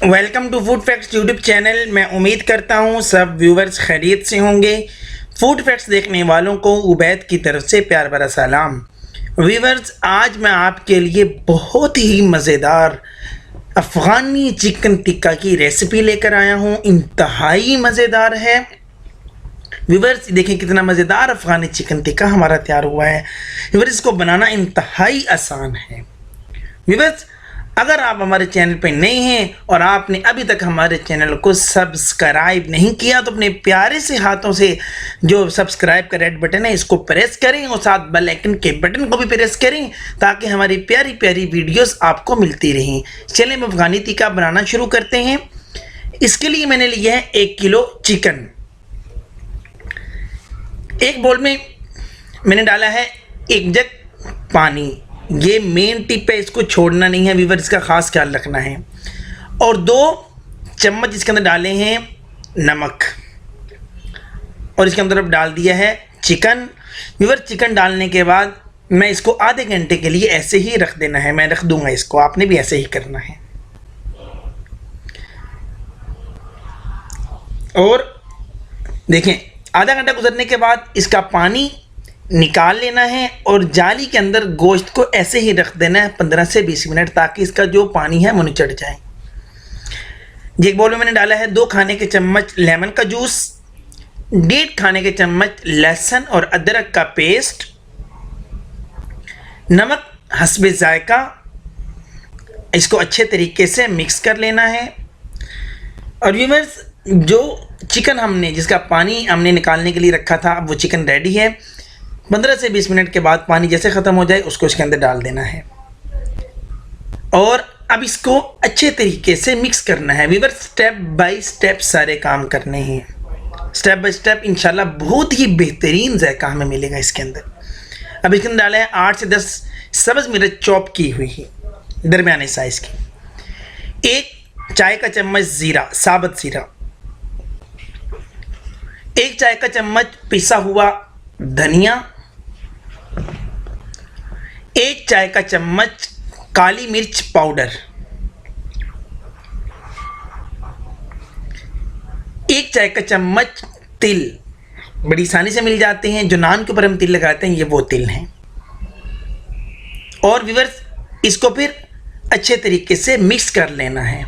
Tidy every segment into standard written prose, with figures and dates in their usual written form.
Welcome to food facts YouTube channel. मैं उम्मीद करता हूँ सब व्यूवर्स खैरियत से होंगे। फूड फैक्ट्स देखने वालों को उबैद की तरफ से प्यार भरा सलाम। व्यूवर्स, आज मैं आपके लिए बहुत ही मज़ेदार अफ़गानी चिकन टिक्का की रेसिपी लेकर आया हूँ। इंतहाई मज़ेदार है। व्यूवर्स देखें कितना मज़ेदार अफ़गानी चिकन टिक्का हमारा तैयार हुआ है। व्यूवर्स, इसको बनाना इंतहाई आसान है। व्यूवर्स, अगर आप हमारे चैनल पर नए हैं और आपने अभी तक हमारे चैनल को सब्सक्राइब नहीं किया तो अपने प्यारे से हाथों से जो सब्सक्राइब का रेड बटन है इसको प्रेस करें और साथ बेल आइकन के बटन को भी प्रेस करें ताकि हमारी प्यारी प्यारी वीडियोस आपको मिलती रहें। चलिए हम अफ़गानी टिक्का बनाना शुरू करते हैं। इसके लिए मैंने लिया है 1 किलो चिकन। एक बोल में मैंने डाला है 1 जग पानी। ये मेन टिप है, इसको छोड़ना नहीं है व्यूअर, इसका ख़ास ख्याल रखना है। और 2 चम्मच इसके अंदर डाले हैं नमक और इसके अंदर अब डाल दिया है चिकन। व्यूअर, चिकन डालने के बाद मैं इसको आधे घंटे के लिए ऐसे ही रख देना है। मैं रख दूंगा इसको, आपने भी ऐसे ही करना है। और देखें आधा घंटा गुजरने के बाद इसका पानी निकाल लेना है और जाली के अंदर गोश्त को ऐसे ही रख देना है 15 से 20 मिनट ताकि इसका जो पानी है वो निचड़ जाए। एक बाउल में मैंने डाला है 2 खाने के चम्मच लेमन का जूस, 1.5 खाने के चम्मच लहसुन और अदरक का पेस्ट, नमक हस्बे जायका। इसको अच्छे तरीके से मिक्स कर लेना है। और व्यूअर्स, जो चिकन जिसका पानी हमने निकालने के लिए रखा था, अब वो चिकन रेडी है। 15 से 20 मिनट के बाद पानी जैसे ख़त्म हो जाए उसको इसके अंदर डाल देना है और अब इसको अच्छे तरीके से मिक्स करना है। व्यूअर, स्टेप बाय स्टेप सारे काम करने हैं। स्टेप बाय स्टेप इंशाल्लाह बहुत ही बेहतरीन जायका हमें मिलेगा इसके अंदर। अब इसके अंदर डाला है 8 से 10 सब्ज़ मिर्च चॉप की हुई है दरमियाने साइज़ की, 1 चाय का चम्मच ज़ीरा, साबुत ज़ीरा, 1 चाय का चम्मच पिसा हुआ धनिया, 1 चाय का चम्मच काली मिर्च पाउडर, 1 चाय का चम्मच तिल। बड़ी आसानी से मिल जाते हैं, जो नान के ऊपर हम तिल लगाते हैं ये वो तिल हैं। और व्यूअर्स, इसको फिर अच्छे तरीके से मिक्स कर लेना है।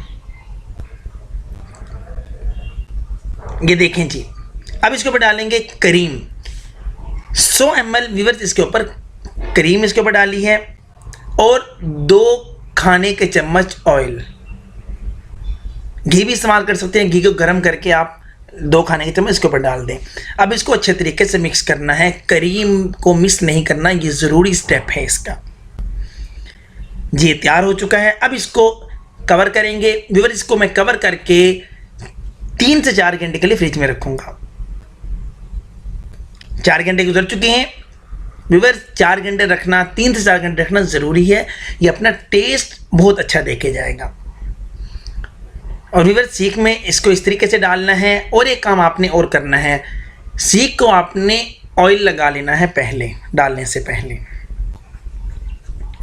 ये देखें जी, अब इसके ऊपर डालेंगे करीम 100 ml। व्यूअर्स, इसके ऊपर क्रीम इसके ऊपर डाली है और 2 खाने के चम्मच ऑयल। घी भी इस्तेमाल कर सकते हैं, घी को गर्म करके आप 2 खाने के चम्मच इसके ऊपर डाल दें। अब इसको अच्छे तरीके से मिक्स करना है, करीम को मिक्स नहीं करना, ये ज़रूरी स्टेप है इसका। जी तैयार हो चुका है। अब इसको कवर करेंगे। व्यूअर, इसको मैं कवर करके 3 से 4 घंटे के लिए फ्रिज में रखूँगा। 4 घंटे गुजर चुके हैं। व्यूअर्स, 4 घंटे रखना, 3 से 4 घंटे रखना ज़रूरी है। ये अपना टेस्ट बहुत अच्छा देके जाएगा। और व्यूअर्स, सीख में इसको इस तरीके से डालना है। और एक काम आपने और करना है, सीख को आपने ऑयल लगा लेना है पहले, डालने से पहले।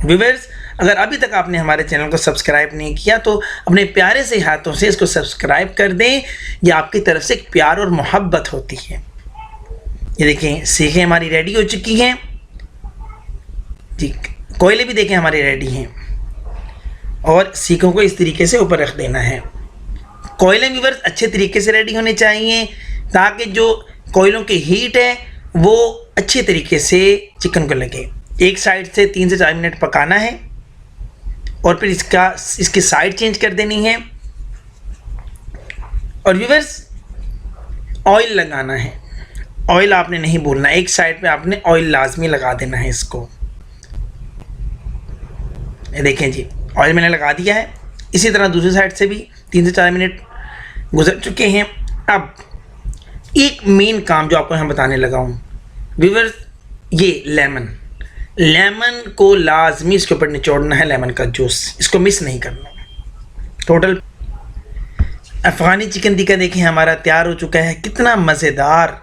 व्यूअर्स, अगर अभी तक आपने हमारे चैनल को सब्सक्राइब नहीं किया तो अपने प्यारे से हाथों से इसको सब्सक्राइब कर दें। ये आपकी तरफ से एक प्यार और मोहब्बत होती है। ये देखें, सीखें हमारी रेडी हो चुकी हैं जी। कोयले भी देखें हमारे रेडी हैं। और सीखों को इस तरीके से ऊपर रख देना है। कोयले व्यूअर्स अच्छे तरीके से रेडी होने चाहिए ताकि जो कोयलों की हीट है वो अच्छे तरीके से चिकन को लगे। एक साइड से 3 से 4 मिनट पकाना है और फिर इसकी साइड चेंज कर देनी है। और व्यूअर्स, ऑयल लगाना है। ऑयल आपने नहीं भूलना, एक साइड पे आपने ऑयल लाजमी लगा देना है इसको। देखें जी, ऑयल मैंने लगा दिया है। इसी तरह दूसरी साइड से भी 3 से 4 मिनट गुजर चुके हैं। अब एक मेन काम जो आपको यहाँ बताने लगा हूँ व्यूअर्स, ये लेमन को लाजमी इसके ऊपर निचोड़ना है। लेमन का जूस, इसको मिस नहीं करना। टोटल अफ़गानी चिकन टिक्का देखें हमारा तैयार हो चुका है। कितना मज़ेदार,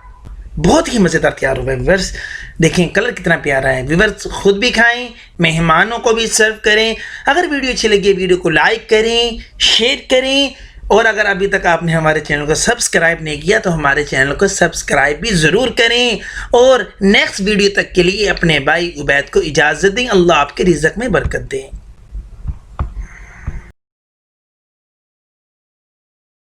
बहुत ही मज़ेदार तैयार हुआ है व्यूअर्स। देखें कलर कितना प्यारा है। व्यूअर्स खुद भी खाएं, मेहमानों को भी सर्व करें। अगर वीडियो अच्छी लगी वीडियो को लाइक करें, शेयर करें, और अगर अभी तक आपने हमारे चैनल को सब्सक्राइब नहीं किया तो हमारे चैनल को सब्सक्राइब भी ज़रूर करें। और नेक्स्ट वीडियो तक के लिए अपने भाई उबैद को इजाज़त दें। अल्लाह आपके रिज़्क़ में बरकत दें।